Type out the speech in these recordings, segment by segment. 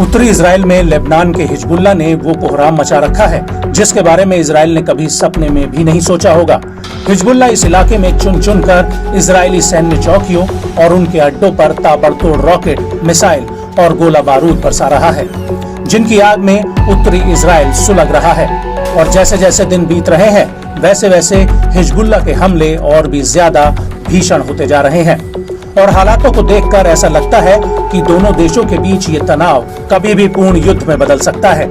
उत्तरी इजराइल में लेबनान के हिजबुल्लाह ने वो कोहराम मचा रखा है जिसके बारे में इजराइल ने कभी सपने में भी नहीं सोचा होगा। हिजबुल्लाह इस इलाके में चुन चुन कर इजरायली सैन्य चौकियों और उनके अड्डों पर ताबड़तोड़ रॉकेट, मिसाइल और गोला बारूद बरसा रहा है, जिनकी आग में उत्तरी इजराइल सुलग रहा है। और जैसे जैसे दिन बीत रहे हैं वैसे वैसे हिजबुल्लाह के हमले और भी ज्यादा भीषण होते जा रहे हैं और हालातों को देखकर ऐसा लगता है कि दोनों देशों के बीच ये तनाव कभी भी पूर्ण युद्ध में बदल सकता है।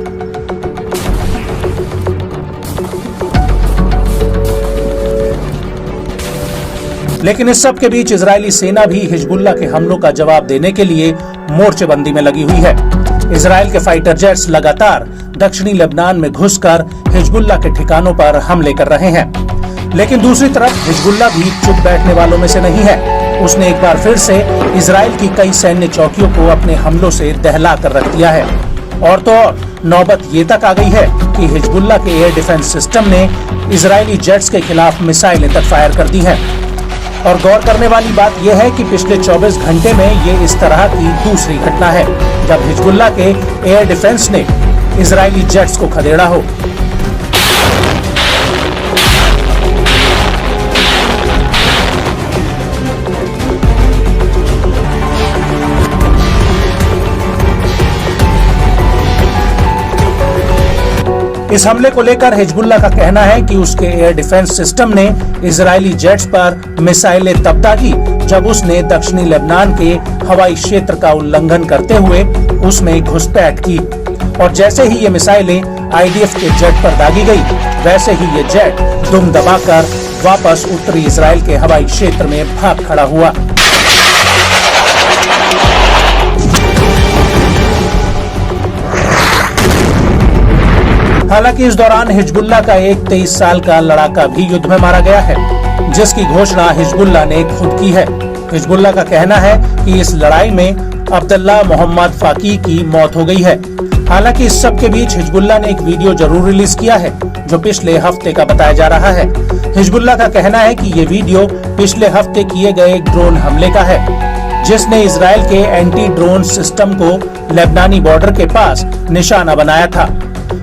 लेकिन इस सब के बीच इजरायली सेना भी हिजबुल्लाह के हमलों का जवाब देने के लिए मोर्चेबंदी में लगी हुई है। इजराइल के फाइटर जेट्स लगातार दक्षिणी लेबनान में घुसकर हिजबुल्लाह के ठिकानों पर हमले कर रहे हैं। लेकिन दूसरी तरफ हिजबुल्लाह भी चुप बैठने वालों में से नहीं है। उसने एक बार फिर से इजराइल की कई सैन्य चौकियों को अपने हमलों से दहला कर रख दिया है। और तो और नौबत ये तक आ गई है कि हिजबुल्लाह के एयर डिफेंस सिस्टम ने इजरायली जेट्स के खिलाफ मिसाइलें तक फायर कर दी हैं। और गौर करने वाली बात यह है कि पिछले 24 घंटे में ये इस तरह की दूसरी घटना है जब हिजबुल्लाह के एयर डिफेंस ने इजरायली जेट्स को खदेड़ा हो। इस हमले को लेकर हिजबुल्लाह का कहना है कि उसके एयर डिफेंस सिस्टम ने इजरायली जेट्स पर मिसाइलें तब दागी जब उसने दक्षिणी लेबनान के हवाई क्षेत्र का उल्लंघन करते हुए उसमें घुसपैठ की। और जैसे ही ये मिसाइलें आईडीएफ के जेट पर दागी गई वैसे ही ये जेट दुम दबाकर वापस उत्तरी इजराइल के हवाई क्षेत्र में भाग खड़ा हुआ। हालांकि इस दौरान हिजबुल्लाह का एक 23 साल का लड़ाका भी युद्ध में मारा गया है, जिसकी घोषणा हिजबुल्लाह ने खुद की है। हिजबुल्लाह का कहना है कि इस लड़ाई में अब्दुल्लाह मोहम्मद फाकी की मौत हो गई है। हालांकि इस सब के बीच हिजबुल्लाह ने एक वीडियो जरूर रिलीज किया है जो पिछले हफ्ते का बताया जा रहा है। हिजबुल्लाह का कहना है कि ये वीडियो पिछले हफ्ते किए गए ड्रोन हमले का है, जिसने इजराइल के एंटी ड्रोन सिस्टम को लेबनानी बॉर्डर के पास निशाना बनाया था।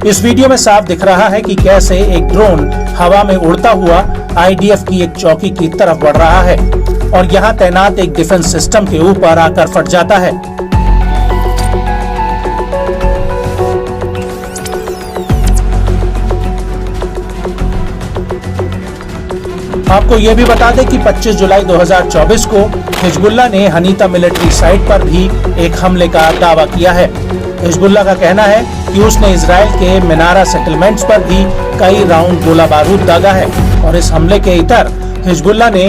इस वीडियो में साफ दिख रहा है कि कैसे एक ड्रोन हवा में उड़ता हुआ आईडीएफ की एक चौकी की तरफ बढ़ रहा है और यहाँ तैनात एक डिफेंस सिस्टम के ऊपर आकर फट जाता है। आपको ये भी बता दें कि 25 जुलाई 2024 को हिजबुल्लाह ने हनीता मिलिट्री साइट पर भी एक हमले का दावा किया है। हिजबुल्लाह का कहना है कि उसने इजराइल के मिनारा सेटलमेंट्स पर भी कई राउंड गोला बारूद दागा है और इस हमले के इतर हिजबुल्लाह ने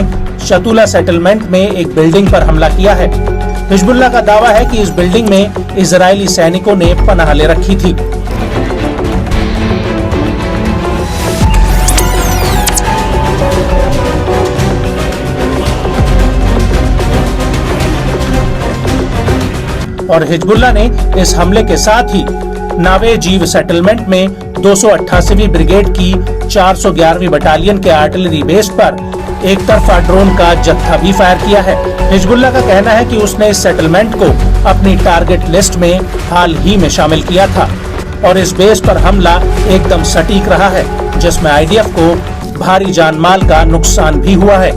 शतुला सेटलमेंट में एक बिल्डिंग पर हमला किया है। हिजबुल्लाह का दावा है कि इस बिल्डिंग में इजरायली सैनिकों ने पनाह ले रखी थी। और हिजबुल्लाह ने इस हमले के साथ ही नावे जीव सेटलमेंट में 288वीं ब्रिगेड की 411वीं बटालियन के आर्टिलरी बेस पर एक तरफा ड्रोन का जत्था भी फायर किया है। हिजबुल्लाह का कहना है कि उसने इस सेटलमेंट को अपनी टारगेट लिस्ट में हाल ही में शामिल किया था और इस बेस पर हमला एकदम सटीक रहा है, जिसमें आईडीएफ को भारी जानमाल का नुकसान भी हुआ है।